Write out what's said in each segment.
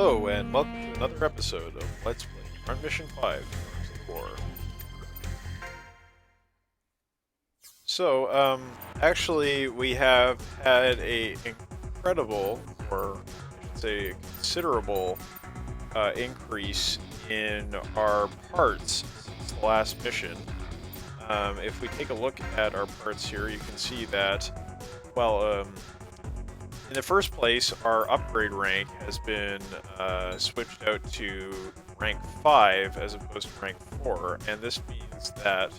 Hello, and welcome to another episode of Let's Play Front Mission 5, Heroes of War. Actually, we have had a incredible, or I should say considerable, increase in our parts since the last mission. If we take a look at our parts here, you can see that, well, in the first place, our upgrade rank has been switched out to rank 5 as opposed to rank 4, and this means that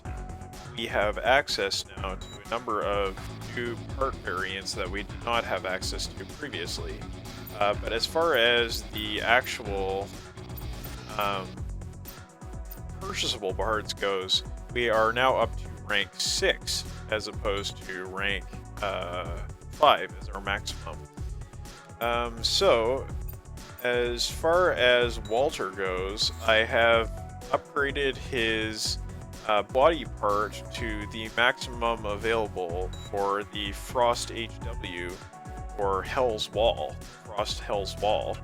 we have access now to a number of new part variants that we did not have access to previously. But as far as the actual purchasable parts goes, we are now up to rank 6 as opposed to rank 5 as our maximum. So, as far as Walter goes, I have upgraded his body part to the maximum available for the Frost HW, or Hell's Wall, Frost Hell's Wall.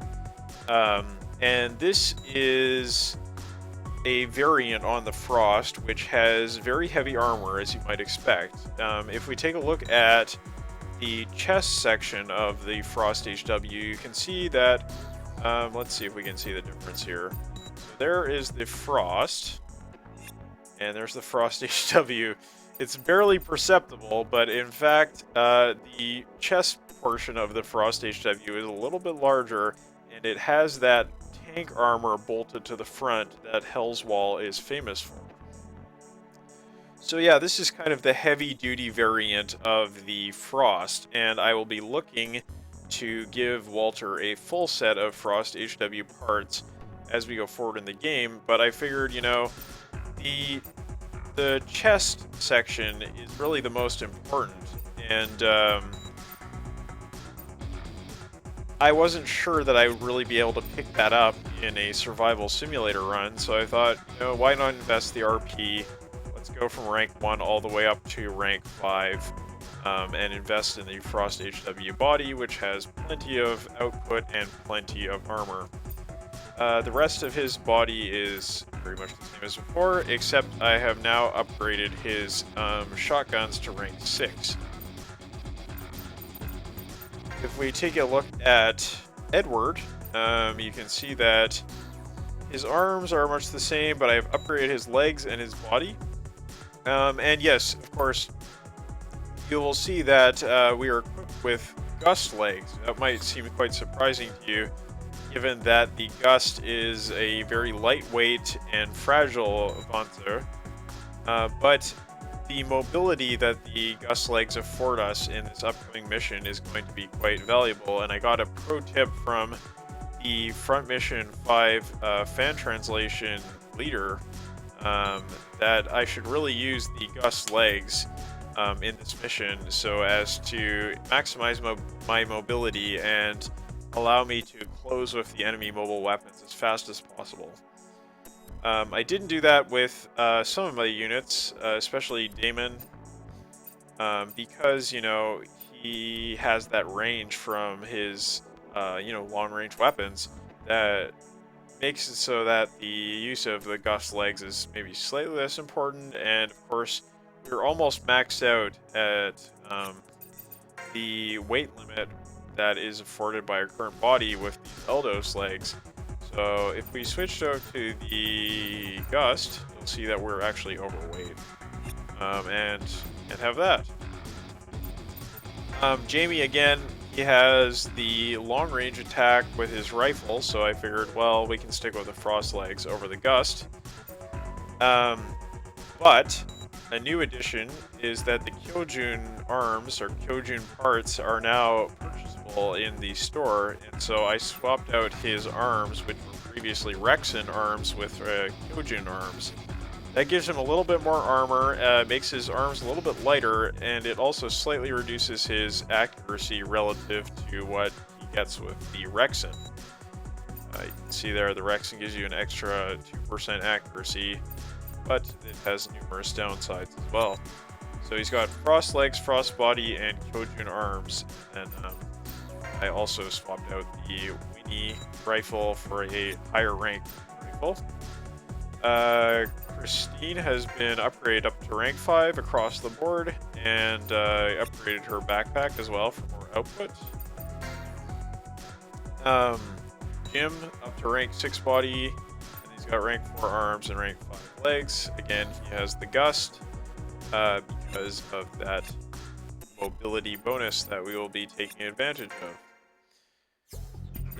And this is a variant on the Frost, which has very heavy armor, as you might expect. If we take a look at the chest section of the Frost HW, you can see that, let's see if we can see the difference here. So there is the Frost, and there's the Frost HW. It's barely perceptible, but in fact, the chest portion of the Frost HW is a little bit larger, and it has that tank armor bolted to the front that Hell's Wall is famous for. So yeah, this is kind of the heavy-duty variant of the Frost, and I will be looking to give Walter a full set of Frost HW parts as we go forward in the game, but I figured, you know, the chest section is really the most important, and I wasn't sure that I would really be able to pick that up in a survival simulator run, so I thought, you know, why not invest the RP? Let's go from rank 1 all the way up to rank 5, and invest in the Frost HW body, which has plenty of output and plenty of armor. The rest of his body is pretty much the same as before, except I have now upgraded his shotguns to rank 6. If we take a look at Edward, you can see that his arms are much the same, but I've upgraded his legs and his body. And yes, of course, you will see that we are equipped with Gust legs. That might seem quite surprising to you, given that the Gust is a very lightweight and fragile Panzer, but the mobility that the Gust legs afford us in this upcoming mission is going to be quite valuable, and I got a pro tip from the Front Mission 5 fan translation leader that I should really use the Gust legs in this mission so as to maximize my mobility and allow me to close with the enemy mobile weapons as fast as possible. I didn't do that with some of my units, especially Damon, because, you know, he has that range from his, you know, long-range weapons that makes it so that the use of the Gust legs is maybe slightly less important, and of course, we're almost maxed out at the weight limit that is afforded by our current body with these Eldos legs. So if we switched over to the Gust, you'll see that we're actually overweight, and have that. Jamie, again, he has the long-range attack with his rifle, so I figured, well, we can stick with the Frost legs over the Gust. But a new addition is that the Kyojun arms, or Kyojun parts, are now purchasable in the store, and so I swapped out his arms, which were previously Rexon arms, with Kyojun arms. That gives him a little bit more armor, makes his arms a little bit lighter, and it also slightly reduces his accuracy relative to what he gets with the Rexon. You can see there, the Rexon gives you an extra 2% accuracy, but it has numerous downsides as well. So he's got Frost legs, Frost body, and Kyojun arms, and I also swapped out the mini rifle for a higher rank rifle. Christine has been upgraded up to rank 5 across the board, and upgraded her backpack as well for more output. Jim up to rank 6 body, and he's got rank 4 arms and rank 5 legs. Again, he has the gust because of that mobility bonus that we will be taking advantage of.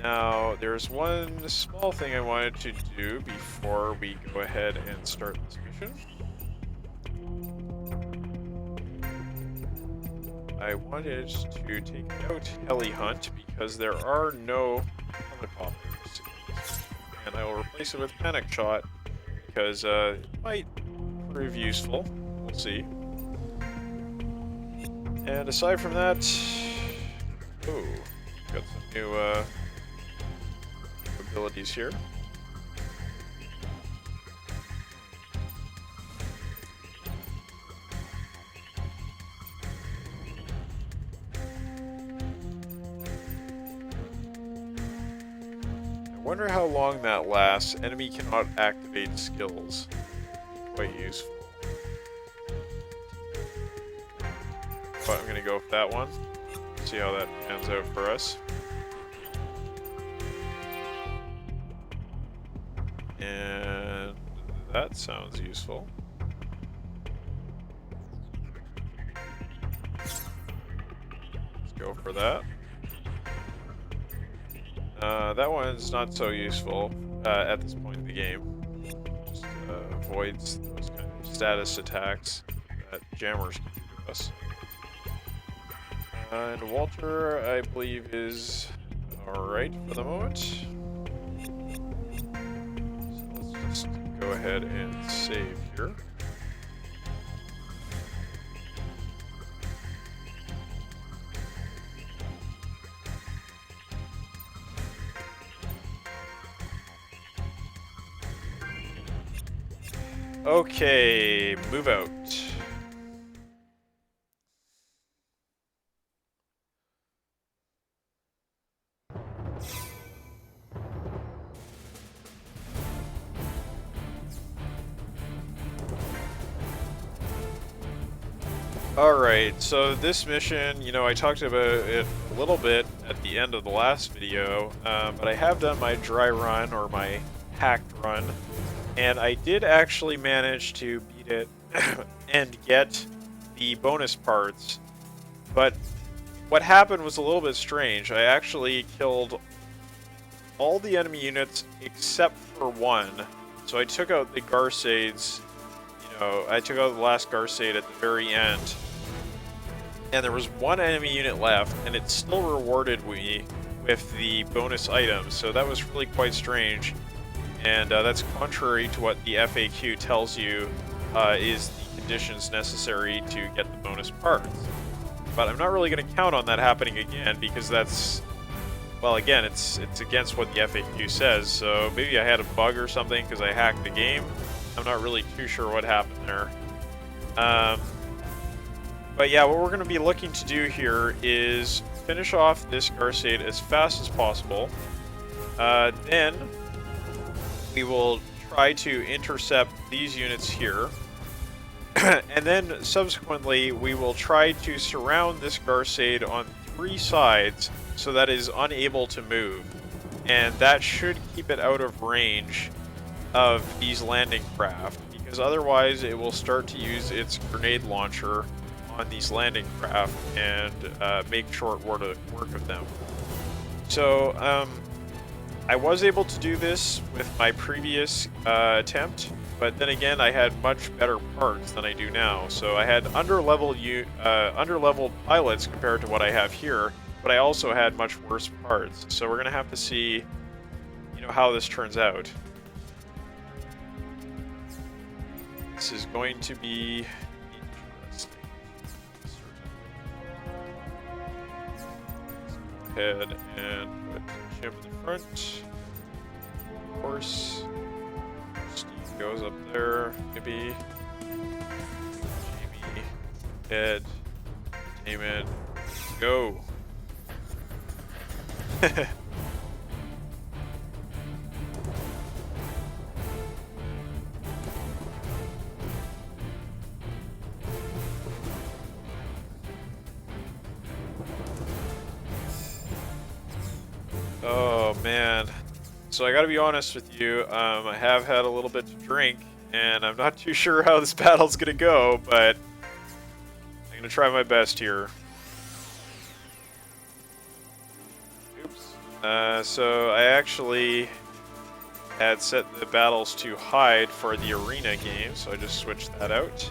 Now, there's one small thing I wanted to do before we go ahead and start this mission. I wanted to take out Heli Hunt because there are no helicopters, and I will replace it with Panic Shot because it might prove useful. We'll see. And aside from that, oh, got some new abilities here. I wonder how long that lasts. Enemy cannot activate skills. Quite useful. But I'm gonna go with that one. See how that pans out for us. And that sounds useful. Let's go for that. That one's not so useful at this point in the game. Just avoids those kind of status attacks that jammers can do to us. And Walter, I believe, is alright for the moment. So let's just go ahead and save here. Okay, move out. Alright, so this mission, you know, I talked about it a little bit at the end of the last video, but I have done my dry run, or my hacked run, and I did actually manage to beat it and get the bonus parts, but what happened was a little bit strange. I actually killed all the enemy units except for one, so I took out the Garsaids. I took out the last Garsaid at the very end, and there was one enemy unit left, and it still rewarded me with the bonus items, so that was really quite strange, and that's contrary to what the FAQ tells you is the conditions necessary to get the bonus parts. But I'm not really going to count on that happening again, because that's, well, again, it's against what the FAQ says, so maybe I had a bug or something because I hacked the game. I'm not really too sure what happened there. But yeah, what we're going to be looking to do here is finish off this Garsaid as fast as possible. Then we will try to intercept these units here. And then subsequently we will try to surround this Garsaid on 3 sides so that it is unable to move. And that should keep it out of range of these landing craft, because otherwise it will start to use its grenade launcher on these landing craft and make short work of them. So I was able to do this with my previous attempt, but then again I had much better parts than I do now. So I had underleveled pilots compared to what I have here, but I also had much worse parts. So we're gonna have to see, how this turns out. This is going to be interesting. Let's go ahead and put Jim in the front. Of course, Steve goes up there. Maybe Jamie, Ed, Damon, go. man. So I gotta be honest with you, I have had a little bit to drink, and I'm not too sure how this battle's gonna go, but I'm gonna try my best here. Oops. So I actually had set the battles to hide for the arena game, so I just switched that out.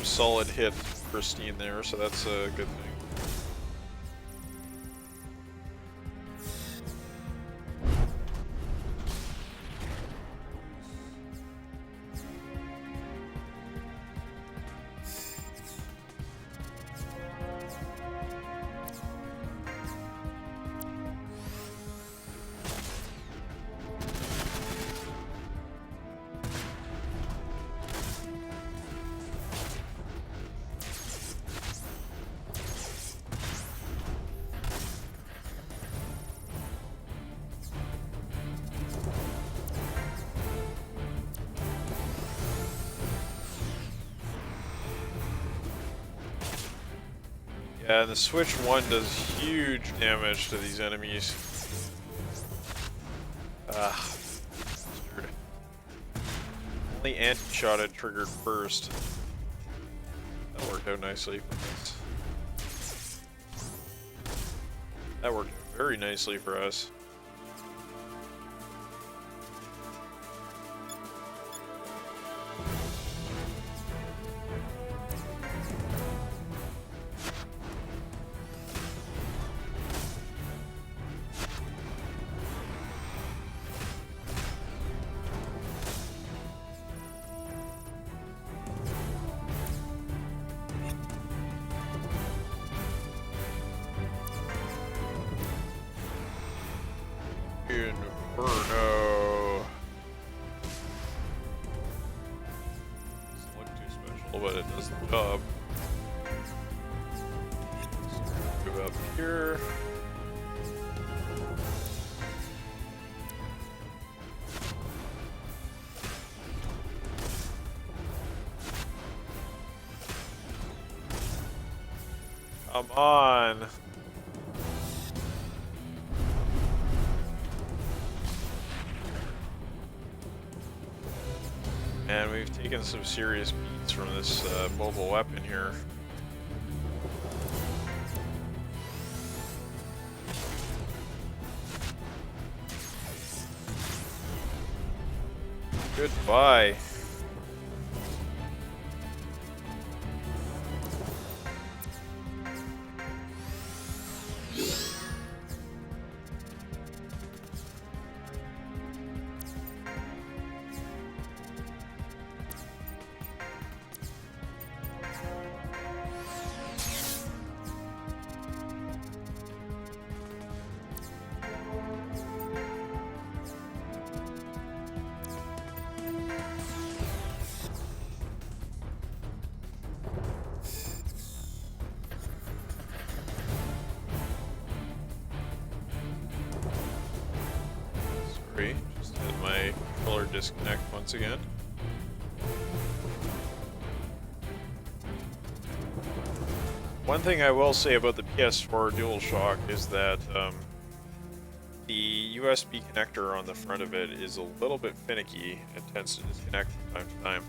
Solid hit pristine there, so that's a good thing. Yeah, and the Switch 1 does huge damage to these enemies. Bastard. Only anti-shot had triggered first. That worked out nicely for us. That worked very nicely for us. Inferno. Doesn't look too special, but it does the job. So move up here. Come on. And we've taken some serious beats from this mobile weapon here. Goodbye. Just had my controller disconnect once again. One thing I will say about the PS4 DualShock is that the USB connector on the front of it is a little bit finicky and tends to disconnect from time to time.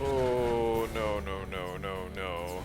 Oh, no, no, no, no, no.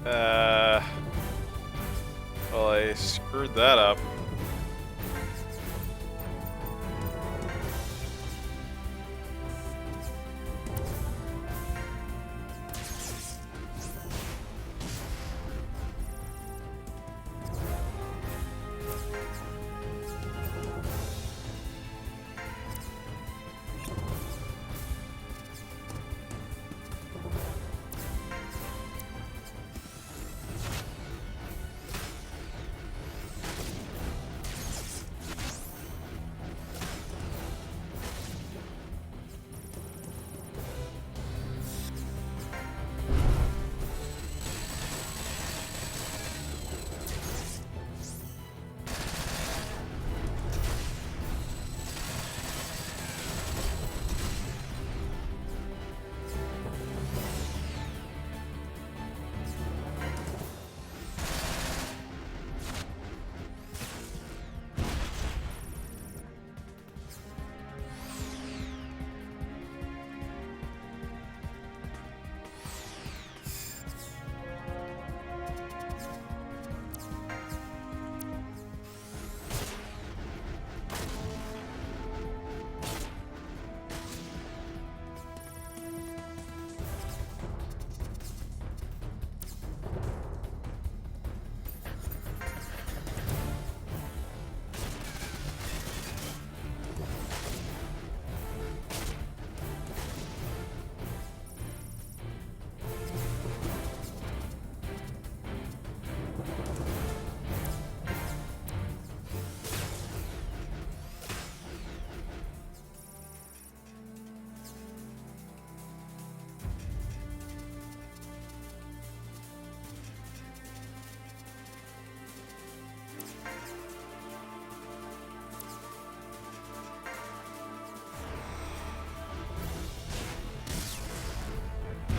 uh, well, I screwed that up.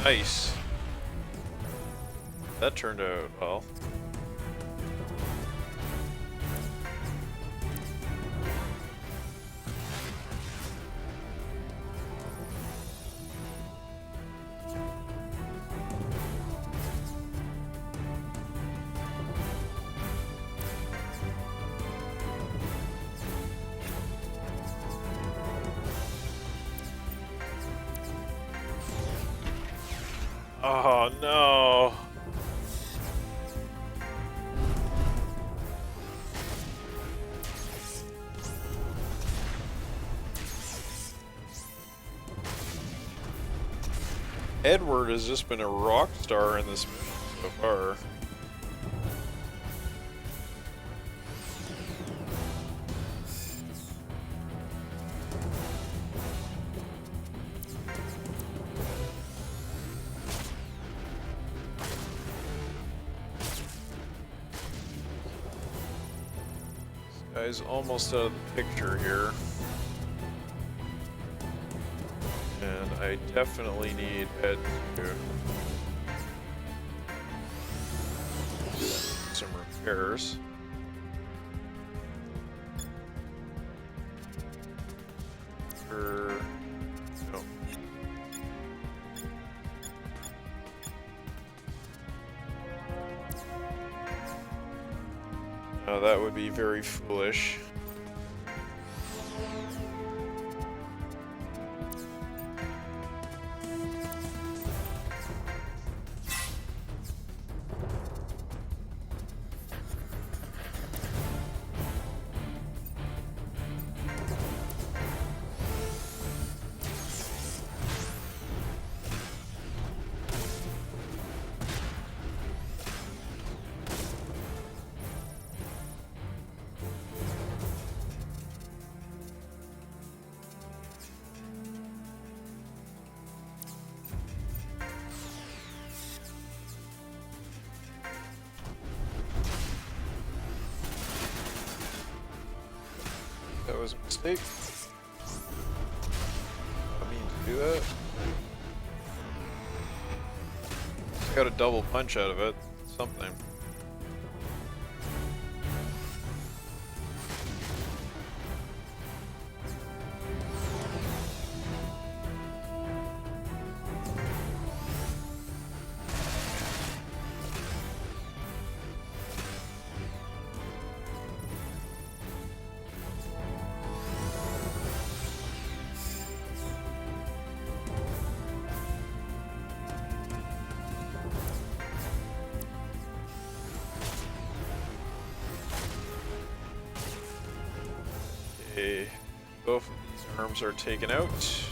Nice. That turned out well. Oh no. Edward has just been a rock star in this mission so far. This guy's almost out of the picture here. And I definitely need Ed to some repairs. No. No, that would be very foolish. That was a mistake. I mean to do that. I got a double punch out of it. Something. Okay, both of these arms are taken out.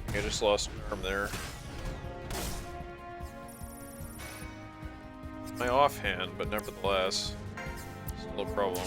I just lost an arm there. My offhand, but nevertheless, still a problem.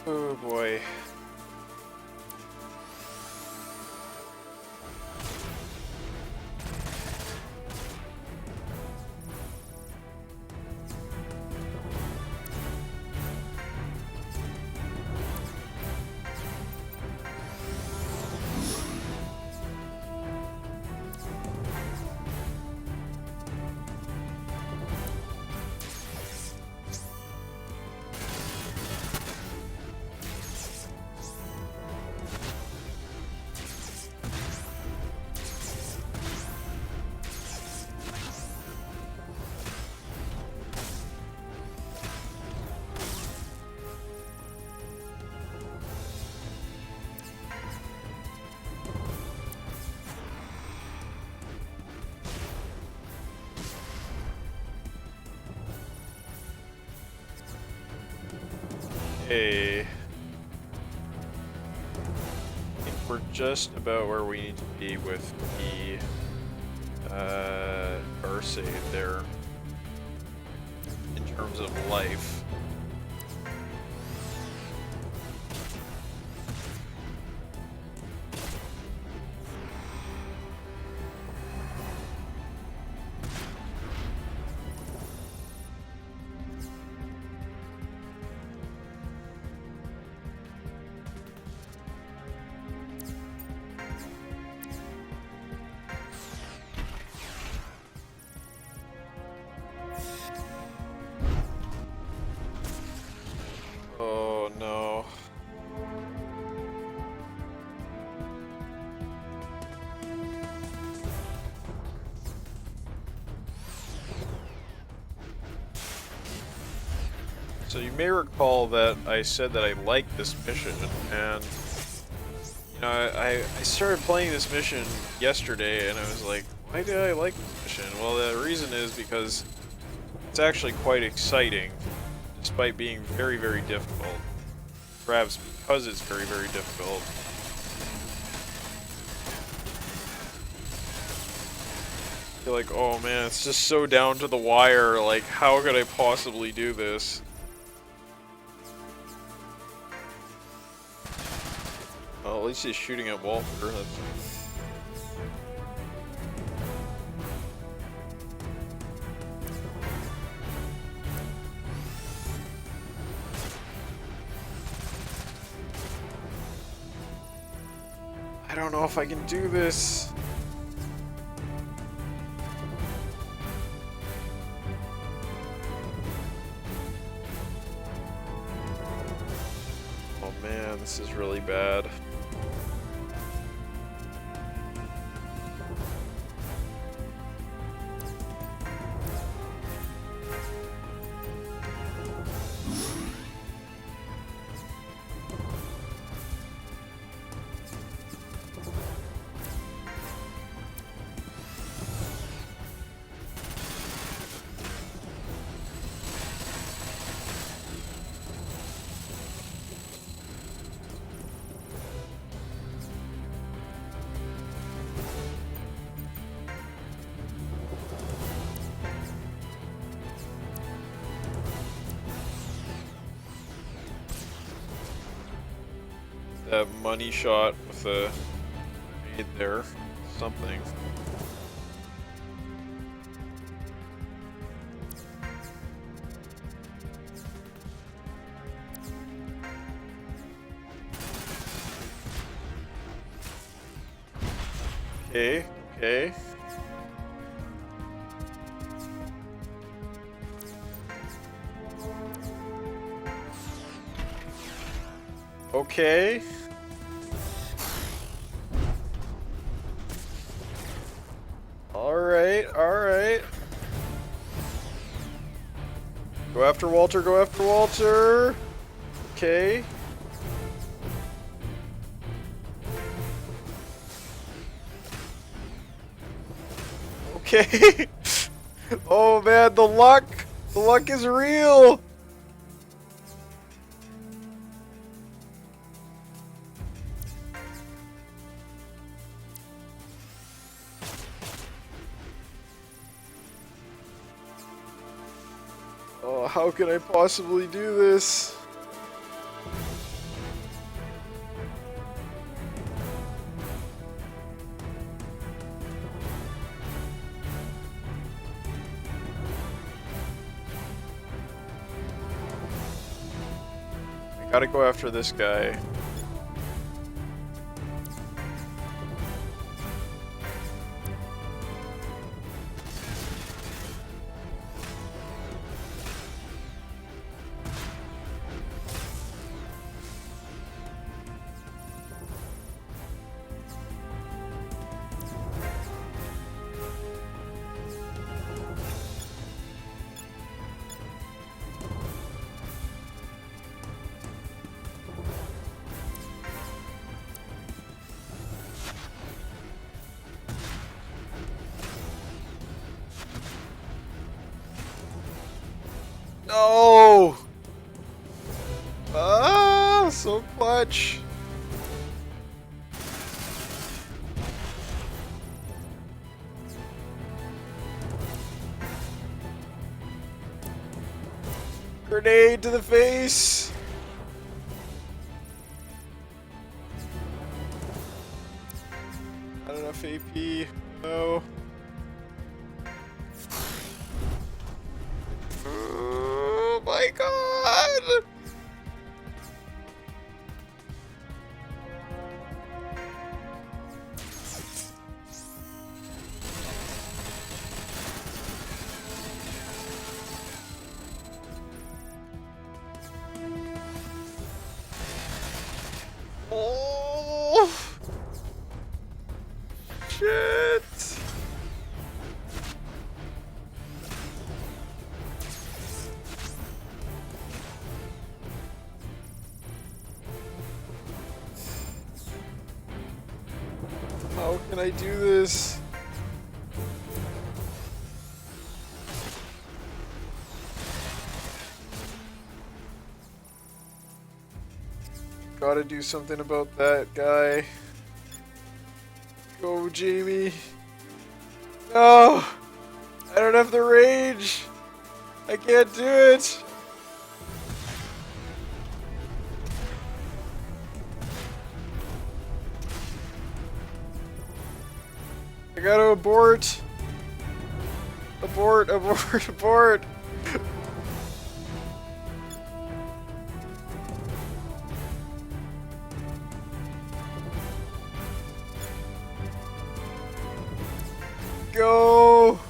Oh boy. Okay. I think we're just about where we need to be with the Arcade there in terms of life. Oh no. So you may recall that I said that I liked this mission, and you know, I started playing this mission yesterday, and I was like, why did I like this mission? Well, the reason is because it's actually quite exciting, despite being very, very difficult. Perhaps because it's very, very difficult. You're like, oh man, it's just so down to the wire, like, how could I possibly do this? Well, at least he's shooting at Walter. I don't know if I can do this. Oh man, this is really bad. That money shot with a grenade there. Something. Okay, okay. Okay. Alright, alright. Go after Walter, go after Walter. Okay. Okay. Oh man, the luck! The luck is real! Oh, how can I possibly do this? I gotta go after this guy. No! so clutch. Grenade to the face. Not enough AP. No. Oh my god! Oh! Shit! How can I do this? Gotta do something about that guy. Go, Jamie. No! I don't have the rage! I can't do it! I gotta abort! Abort, abort, abort! Go!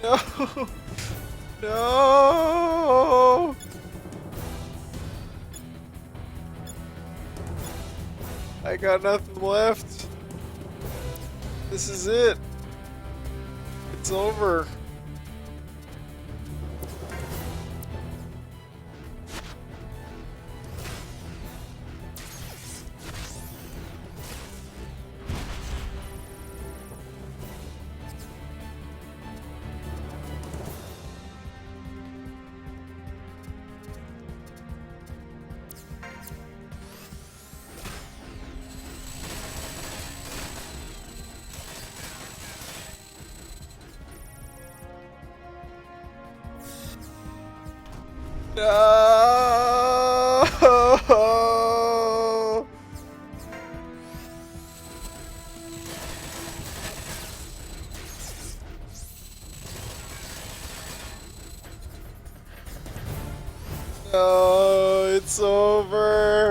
No! No! I got nothing left. This is it. It's over. No! No, it's over.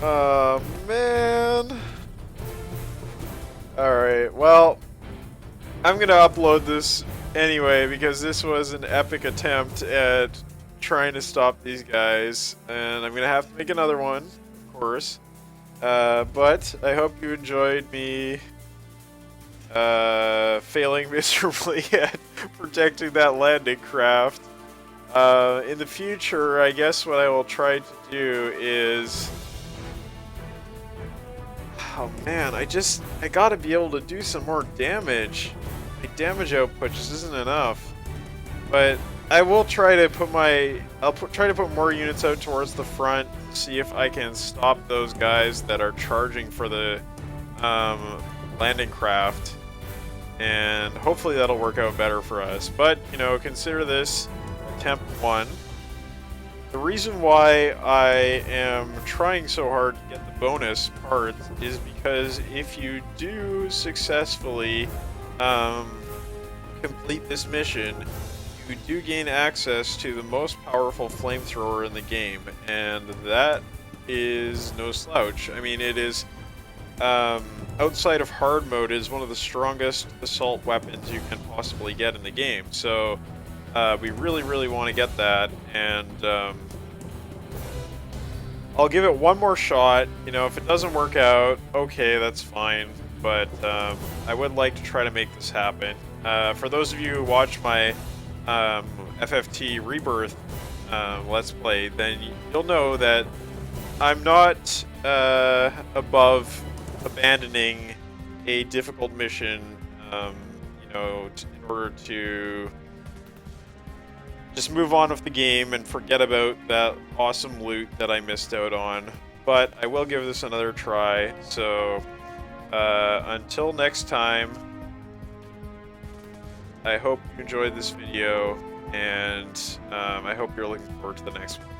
Oh man. Alright, well, I'm gonna upload this anyway because this was an epic attempt at trying to stop these guys, and I'm gonna have to make another one, of course. But I hope you enjoyed me failing miserably at protecting that landing craft. In the future, I guess what I will try to do is... Oh man, I gotta be able to do some more damage. My damage output just isn't enough. But I will try to put try to put more units out towards the front, see if I can stop those guys that are charging for the landing craft. And hopefully that'll work out better for us. But, you know, consider this attempt 1. The reason why I am trying so hard to get the bonus parts is because if you do successfully complete this mission, you do gain access to the most powerful flamethrower in the game, and that is no slouch. I mean, it is, outside of hard mode, is one of the strongest assault weapons you can possibly get in the game. So we really want to get that, and I'll give it one more shot. You know, if it doesn't work out, okay, that's fine. but I would like to try to make this happen. For those of you who watch my FFT Rebirth Let's Play, then you'll know that I'm not above abandoning a difficult mission, you know, in order to just move on with the game and forget about that awesome loot that I missed out on. But I will give this another try, so until next time, I hope you enjoyed this video, and I hope you're looking forward to the next one.